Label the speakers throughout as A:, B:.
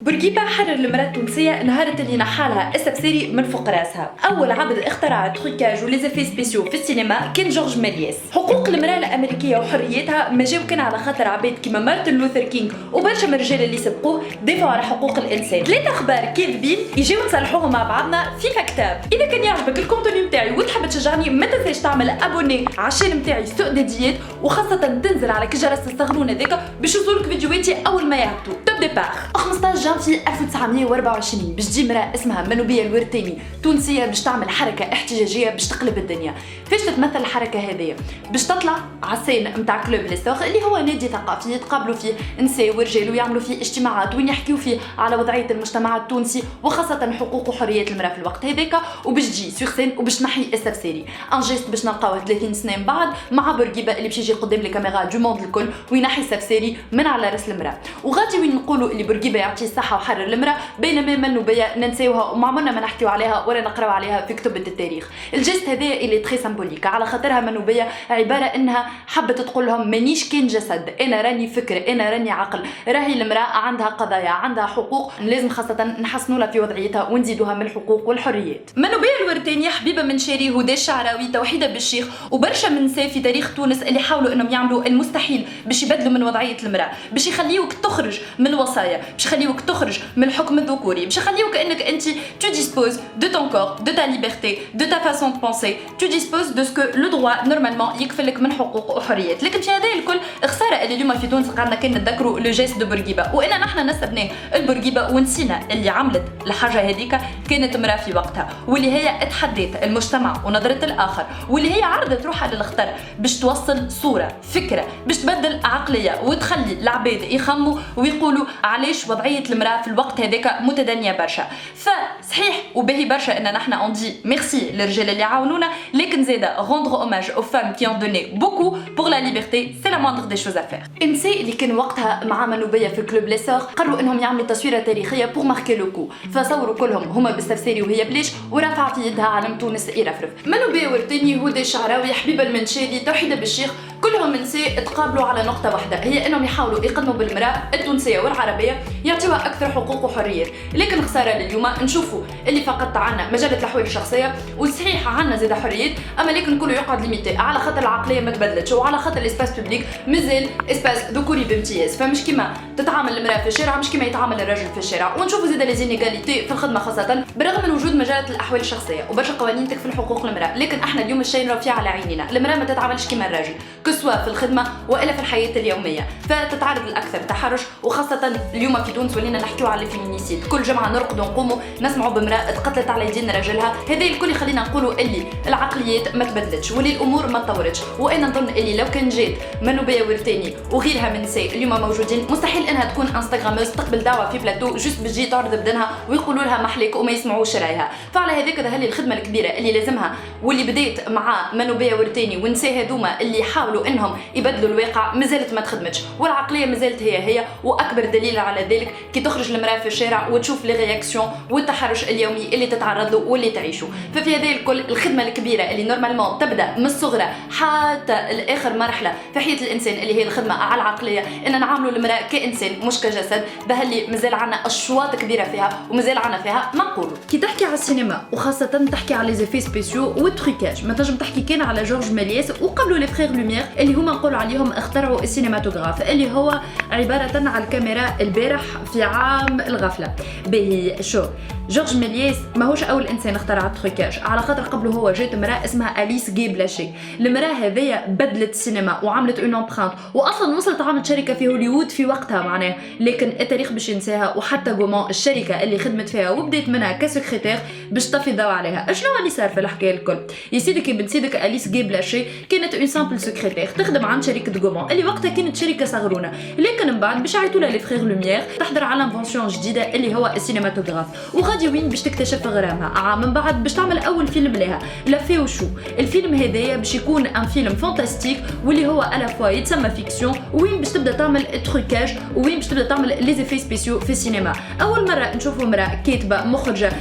A: بورقيبة حرر المرأة التونسية نهارة اللي نحالها السبسيري من فوق راسها. أول عبد اخترع التروكاج وليزيفي سبيسيو في السينما كان جورج ميليس. حقوق المرأة الأمريكية وحريتها ما جاو كان على خاطر عباد كيما مارتن لوثر كينغ وبرشا من الرجال اللي سبقوه دافعوا على حقوق الإنسان. 3 أخبار كاذبين يجيو نصلحوهم مع بعضنا في مكتب. إذا كان يعجبك الكونتوني متاعي وتحب تشجعني ما تنساش تعمل أبوني عشان متاعي سوء ديديات وخاصة تنزل على كجرس الصغرون هذاك باش يوصلك فيديوهاتي أول ما يهبطوا. توب ديبار 15 جانفي 1924 باش تجي مرأة اسمها منوبية الورتيني تونسية باش تعمل حركة احتجاجية باش تقلب الدنيا. فاش تتمثل الحركة هذه؟ باش تطلع على السين نتاع كلوب ليسوغ اللي هو نادي ثقافي يتقابلوا فيه نساء ورجال ويعملوا فيه اجتماعات وين يحكيوا فيه على وضعية المجتمع التونسي وخاصة حقوق وحريات المرأة في الوقت هذاك وباش تجي سور سين وباش تنحي السفساري. ان جيست باش نلقاوه 30 سنة من بعد مع بورقيبة اللي باش يجي قدام الكاميرا دو موند الكل وينحي السفساري من على راس المرأة. وغادي وين نقولوا اللي بورقيبة يعطيه الصحة وحرر المرأة بينما منوبية ننساوها وما عمرنا ما نحكيو عليها ولا نقراو عليها في كتب التاريخ. الجست هذا اللي تري سامبوليك على خاطرها منوبية عبارة انها حبت تقول لهم مانيش كان جسد، انا راني فكر، انا راني عقل. راهي المرأة عندها قضايا، عندها حقوق لازم خاصة نحسنوا لها في وضعيتها ونزيدوها من الحقوق والحريات. منوبية الورتاني حبيبة من شاري هدى الشعراوي توحيدة بالشيخ وبرشا من نساء في تاريخ تونس اللي حاولوا انهم يعملوا المستحيل باش يبدلوا من وضعية المرأة، باش يخليوك تخرج من الوصايا، باش يخليوك تخرج من الحكم الذكوري، باش يخليوك انك انت tu disposes de ton corps, de ta liberté, de ta façon de penser, tu disposes de ce que le droit normalement يكفلك من حقوق وحريات. لكن في هذا الكل خساره اللي اليوم في تونس قعدنا كان نتذكروا لو جيست دو بورقيبة وان نحن نسبناه البورقيبة ونسينا اللي عملت الحاجه هذيك كانت امراه في وقتها واللي هي اتحدت المجتمع ونظره الاخر واللي هي عرضت روحها للخطر باش توصل صوره فكره باش تبدل عقليه وتخلي العباد يخموا ويقولوا علاش وضعيه المراه في الوقت هذاك متدنيه برشا. فصحيح وباهي برشا ان نحن اون دي ميرسي للرجال اللي عاونونا لكن زاده rendre hommage aux femmes qui ont donné beaucoup pour la liberté c'est la moindre des choses à faire. النساء اللي كان وقتها مع منوبية في كلوب ليسوغ قرروا انهم يعملوا تصويره تاريخيه بور ماركي لو كو فصوروا كلهم هما بالسفساري وهي بلاش ورفع في يدها علم تونس يرفرف. منوبية ورتاني هدى الشعراوي حبيبه المنشاري توحيده بالشيخ كلهم نساء تقابلوا على نقطة واحدة هي انهم يحاولوا يقدموا بالمرأة التونسية والعربية يعطيوها اكثر حقوق وحريات. لكن خسارة لليوم نشوفوا اللي فقط عنا مجلة الاحوال الشخصية وصحيح عنا زاد حريات اما لكن كله يقعد ليميتي على خاطر العقلية ما تبدلتش وعلى خاطر الاسباس بوبليك مازال اسباس ذكوري بامتياز. فمش كيما تتعامل المرأة في الشارع مش كيما يتعامل الرجل في الشارع. ونشوفوا زاد ليزينيغاليتي في الخدمة خاصة برغم من وجود مجلة الاحوال الشخصية وبرشا قوانين تكفل حقوق المرأة لكن احنا اليوم الشيء نرى فيه على عينينا المرأة ما تتعاملش كيما الراجل كسوا في الخدمة والا في الحياة اليومية فتتعرض لأكثر تحرش وخاصة اليوم في تونس ولينا نحكيو على الفيمينيسيد كل جمعة نرقدوا نقوموا نسمعوا بامرأة تقتلت على يدين رجلها. هذا الكل يخلينا نقولوا اللي العقليات ما تبدلتش واللي الامور ما تطورتش وانا نظن اللي لو كان جات منوبية ورتاني وغيرها من نساء اليوم موجودين مستحيل انها تكون انستغراموز تقبل دعوة في بلاتو جوست بتجي تعرض بدنها ويقولوا لها محليك وما يسمعوش رايها. فعلى هذاك هذه الخدمة الكبيرة اللي لازمها واللي بديت مع منوبية ورتاني والنساء هذوما اللي حاولوا انهم يبدلوا الواقع مازالت ما تخدمتش والعقليه مازالت هي واكبر دليل على ذلك كي تخرج المراه في الشارع وتشوف لي رياكسيون والتحرش اليومي اللي تتعرض له واللي تعيشه. ففي هذا الكل الخدمه الكبيره اللي نورمالمون تبدا من الصغرى حتى الاخر مرحله في حياه الانسان اللي هي الخدمه على العقليه ان نعاملوا المراه كانسان مش كجسد بهاللي مازال عنا اشواط كبيره فيها ومازال عنا فيها ما نقولوا. كي تحكي على السينما وخاصه تحكي على لي زيفي سبيسيو والتريكاج ما تنجم تحكي كان على جورج ميليس وقبلوا لي فرير لوميير اللي هما نقولوا عليهم اخترعوا السينماتوغراف اللي هو عبارة على الكاميرا البارح في عام الغفلة. باهي شو جورج ميليس ماهوش اول انسان اخترع التروكاج على خاطر قبله هو جات امراه اسمها اليس جي بلاشي. المراه هذيا بدلت السينما وعملت اون امبرانت واصلا وصلت عملت شركه في هوليوود في وقتها معناه لكن التاريخ باش ينساها وحتى غومون الشركه اللي خدمت فيها وبدات منها كسكرتير باش تطفي الضوء عليها. شنو اللي صار في الحكايه الكل؟ يا سيدك بنت سيدك اليس جي بلاشي كانت اون سامبل سكرتير تخدم عند شركه غومون اللي وقتها كانت شركه صغرونه لكن من بعد باش عيطوا لها لي فرير لوميير تحضر على انفونسيون جديده اللي هو السينماتوغراف وغادي وين باش تكتشف غرامها عام من بعد باش تعمل اول فيلم لها لا فيو شو. الفيلم هذايا باش يكون ان فيلم فانتاستيك واللي هو الا فوا يتسمى فيكسيون وين باش تبدا تعمل تروكاج وين باش تبدا تعمل لي زيفي سبيسيو في السينما. اول مره نشوفوا امراه كاتبه مخرجه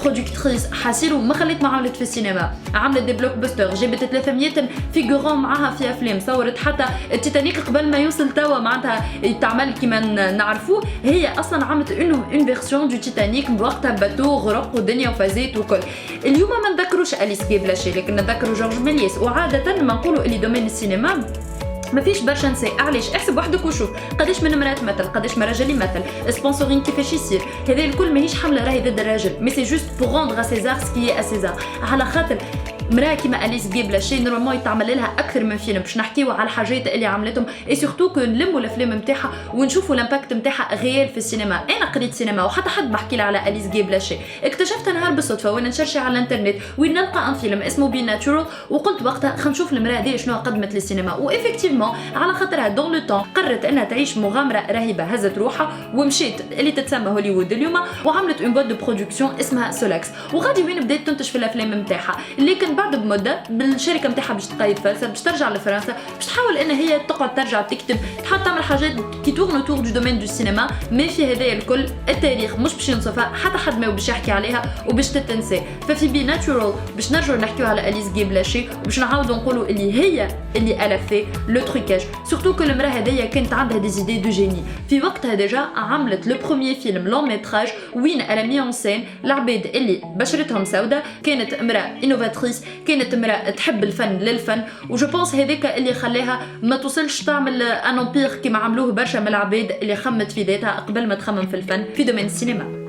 A: برودكتريس حاسيرو ما خليت ما عملت في السينما عملت دي بلوك بوستر جابت 300 فيغورون معاها في افلام صورت حتى التيتانيك قبل ما يوصل توا معناتها يتعمل كيما نعرفوه. هي اصلا عملت اون فيرسيون دو تيتانيك وقتها باتو غرق ودنيا وفازات وكل. اليوم ما نذكروش أليس جي بلاشي لكن نذكروا جورج ميلييس. وعاده ما نقولوا اللي دومين السينما ما فيش برشا نساء. علاش؟ احسب وحدك وشوف قداش من مرات مثل قداش من راجل يمثل سبونسورين كيفاش يصير. هذا الكل ماهيش حمله راهي ضد الراجل مي سي جوست بور روندر سيزار سكي ا سيزار. على خاطر مراه كيما أليس جي بلاشي نورمالمون يتعمل لها اكثر من فيلم باش نحكيو على الحاجات اللي عملتهم اي سورتو كو نلموا الافلام نتاعها ونشوفوا الامباكت نتاعها غير في السينما. انا قريت سينما وحتى حد ما حكي لي على أليس جي بلاشي. اكتشفت نهار بالصدفه وانا نشرش على الانترنت وين نلقى ان فيلم اسمه بي ناتشورال وقلت وقتها خلينا نشوف المراه هذه شنو قدمت للسينما. وافكتيفمون على خاطرها دون لو طون قررت انها تعيش مغامره رهيبه هزت روحها ومشيت اللي تتسمى هوليوود اليوم وعملت اون بوت دو برودكسيون اسمها سولاكس وغادي وين بدات تنتج في الافلام نتاعها. لكن بعد بمده بالشركه نتاعها باش تقيد فلسفه باش ترجع لفرنسا باش تحاول ان هي تقعد ترجع تكتب تحاول تعمل حاجات كي تورن اوتور دو دومين دو سينما. مي في هذايا الكل التاريخ مش باش ينصفها حتى حد ما باش يحكي عليها وباش تتنسى. ففي بي ناتشورال باش نرجعوا نحكيو على أليس جي بلاشي وباش نعاودوا نقولوا اللي هي اللي الفت لو تروكاج. سورتو كو المراه هذيا كانت عندها دي زيدي دو جيني. في وقتها ديجا عملت لو بروميير فيلم لون ميتراج وين الا مي اون سين العباد اللي بشرتهم سوداء. كانت امراه انوفاتريس كانت امراه تحب الفن للفن وجو بونس هذاك اللي خلاها ما توصلش تعمل ان امبير كيما عملوه برشا من العباد اللي خمت في ذاتها قبل ما تخمم في الفن في دومين السينما.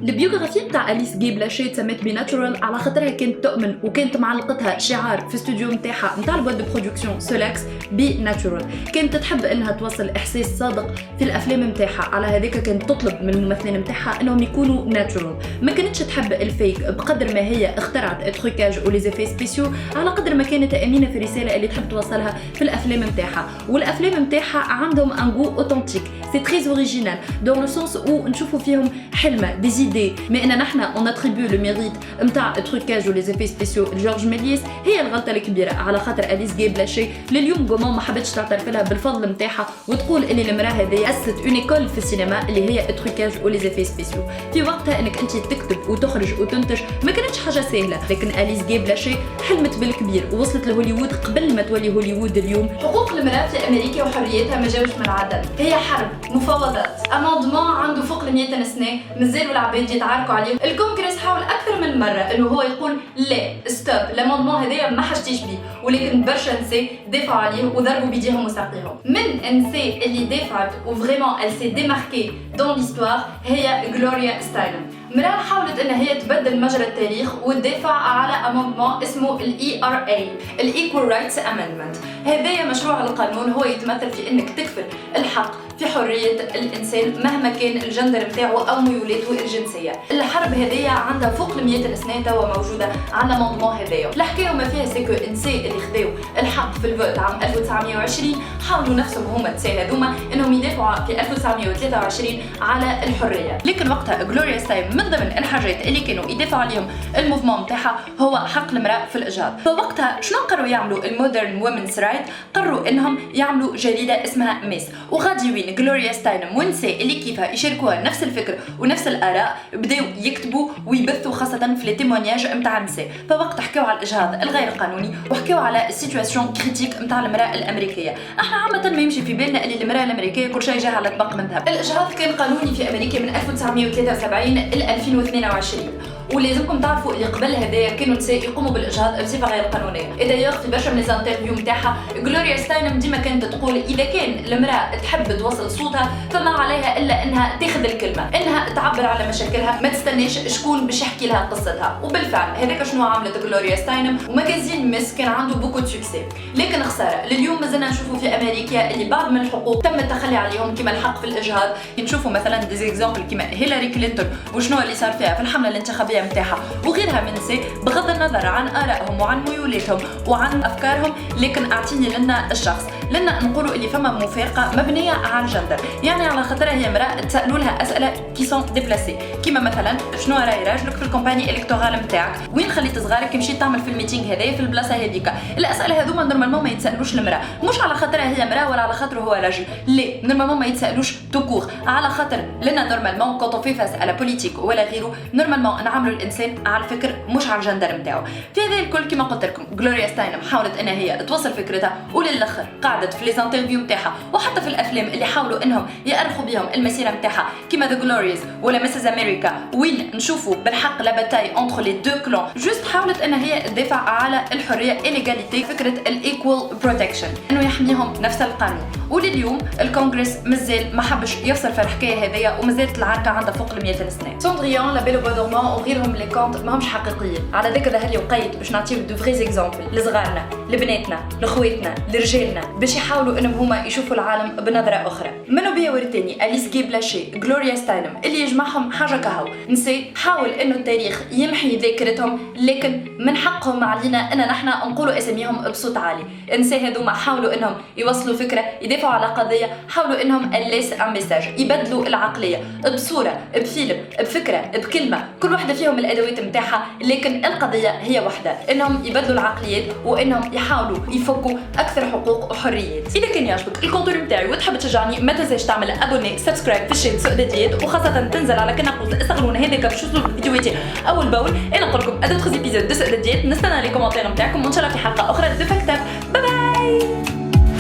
A: البيوغرافي نتاع أليس جي بلاشي تسميت بي ناتشورال على خاطرها كانت تؤمن وكانت معلقتها شعار في استوديو نتاعها نتاع البوت دو برودكسيون سولاكس بي ناتشورال. كانت تحب انها توصل احساس صادق في الافلام نتاعها. على هذاك كانت تطلب من الممثلين نتاعها انهم يكونوا ناتشورال. ما كانتش تحب الفيك بقدر ما هي اخترعت التروكاج وليزيفي سبيسيو على قدر ما كانت امينه في الرساله اللي تحب توصلها في الافلام نتاعها. والافلام نتاعها عندهم ان غو اوتنتيك سي تري اوريجينال دون لو سونس او نشوفوا فيهم حلمه دي mais نحن on attribue le mérite نتاع التروكاج ولي زيفي سبيسيو لجورج ميلييس. هي الغلطه الكبيره على خاطر أليس جي بلاشي لليوم غومون ما حبتش تعترف لها بالفضل نتاعها وتقول اللي المراه هذه اسست اون ايكول في السينما اللي هي التروكاج ولي زيفي سبيسيو. في وقتها انك انت تكتب وتخرج وتنتج ما كانتش حاجه سهله لكن أليس جي بلاشي حلمت بالكبير ووصلت لهوليوود قبل ما تولي هوليوود اليوم. حقوق المراه في امريكا وحريتها ما جاوش من العدل. هي حرب مفاوضات اموندمون عنده فوق ال 100 سنه مازالوا العباد يتعاركوا عليه. الكونغرس حاول اكثر من مره انه هو يقول لا ستوب الاموندمون هذايا ما حاجتيش بيه ولكن برشا نساء دافعوا عليه وضربوا بيديهم وساقيهم. من النساء اللي دافعت وفريمون ال سي ديماركي دون ليستوار هي غلوريا ستاينم. مراه حاولت ان هي تبدل مجرى التاريخ وتدافع على اموندمون اسمه الاي ار اي الايكوال رايتس امندمنت. هذايا مشروع القانون هو يتمثل في انك تكفل الحق في حريه الانسان مهما كان الجندر نتاعو او ميولاته الجنسيه. الحرب هذيا عندها فوق ال 100 سنه توا موجوده على اموندمون هذايا. الحكايه ما فيها سيكو النساء اللي خداو الحق في الفوت عام 1920 حاولوا نفسهم هما النساء هذوما انهم يدافعوا في 1923 على الحريه. لكن وقتها غلوريا ستاينم من ضمن الحاجات اللي كانوا يدافعوا عليهم الموفمون نتاعها هو حق المراه في الاجهاض. فوقتها شنو قرروا يعملوا المودرن وومنز رايت؟ قرروا انهم يعملوا جريده اسمها ميس وغادي وين غلوريا ستاينم والنساء اللي كيفها يشاركوها نفس الفكر ونفس الاراء بداو يكتبوا ويبثوا خاصه في لي تيمونياج نتاع النساء. فوقت حكاو على الاجهاض الغير قانوني وحكاو على السيتواسيون كريتيك نتاع المراه الامريكيه. احنا عامه ما يمشي في بالنا اللي المراه الامريكيه كل شيء جاها على طبق من ذهب. الاجهاض كان قانوني في امريكا من 1973 ل 2022 ولازمكم تعرفوا اللي قبل هذايا كانوا نساء يقوموا بالاجهاض بصفه غير قانونيه. دايوغ في برشا من الانترفيو نتاعها غلوريا ستاينم ديما كانت تقول اذا كان المراه تحب توصل صوتها فما عليها الا انها تاخذ الكلمه انها تعبر على مشاكلها ما تستناش شكون باش يحكي لها قصتها. وبالفعل هذاك شنو عملت غلوريا ستاينم وماجازين ميس كان عنده بوكو سوكسي. لكن خساره لليوم مازلنا نشوفوا في امريكا اللي بعض من الحقوق تم التخلي عليهم كما الحق في الاجهاض. نشوفوا مثلا ديزيكزامبل كما هيلاري كلينتون وشنو اللي صار فيها في الحمله الانتخابيه نتاعها وغيرها من نساء بغض النظر عن آرائهم وعن ميولاتهم وعن أفكارهم. لكن أعطيني لنا الشخص لنا نقولوا اللي فما مفارقه مبنيه على الجندر، يعني على خاطرها هي امراه تسالوا لها اسئله كي سون ديبلاسي، كيما مثلا شنو راي راجلك في الكومباني الكتورال نتاعك، وين خليت صغارك مشيت تعمل في الميتينغ هذايا في البلاصه هذيك. الاسئله هذوما نورمالمون ما يتسالوش المراه، مش على خاطرها هي امراه ولا على خاطر هو راجل، لا نورمالمون ما يتسالوش توكور، على خاطر لنا نورمالمون كونطو في فاس على بوليتيك ولا غيره نورمالمون نعاملوا الانسان على الفكر مش على الجندر نتاعو. في هذا الكل كما قلت لكم غلوريا ستاينم حاولت انها هي توصل فكرتها، وللاخر قعدت في لي انترفيو نتاعها وحتى في الافلام اللي حاولوا انهم يأرخوا بهم المسيره نتاعها كيما ذا جلوريز ولا مسز امريكا، وين نشوفوا بالحق لا باتاي انتر لي دو كلون، جوست حاولت انها هي تدافع على الحريه الايغاليتي، فكره الايكوال بروتكشن، انه يحميهم نفس القانون. ولليوم الكونغرس مازال ما حبش يفصل في الحكايه هذيا، ومازالت العركه عندها فوق ال 100 سنه. سوندريان لا بيل او دورمون وغيرهم لي كونت ماهمش حقيقيين، على ذاك ظهر لي وقيت باش نعطيو دو فري زيكزامبل لصغارنا لبناتنا لخواتنا لرجالنا باش يحاولوا انهم هما يشوفوا العالم بنظره اخرى. منو بيا ورثاني اليس جي بلاشي غلوريا ستاينم اللي يجمعهم حاجه كهو نسي، حاول انه التاريخ يمحي ذاكرتهم، لكن من حقهم علينا ان نحنا نقولوا اساميهم بصوت عالي. النساء هذوما حاولوا انهم يوصلوا فكره، يدافعوا على قضيه، حاولوا انهم اليس ان ميساج، يبدلوا العقليه بصوره بفيلم بفكره بكلمه، كل واحده فيهم الادوات نتاعها، لكن القضيه هي واحده، انهم يبدلوا العقليات وانهم يحاولوا يفكوا اكثر حقوق وحريات. اذا كان يعجبك الكونتون نتاعي وتحب تشجعني ما تنساش تعمل ابوني سبسكرايب في الشين سؤدديات، وخاصه تنزل على كنقوز استغلونا هذاك باش توصلوا فيديوهاتي اول باول. انا نقول لكم ادوت ايبيزود دو سؤدديات، نستنى لي كومنتير نتاعكم وان شاء الله في حلقه اخرى دو فاكتاب. باي باي.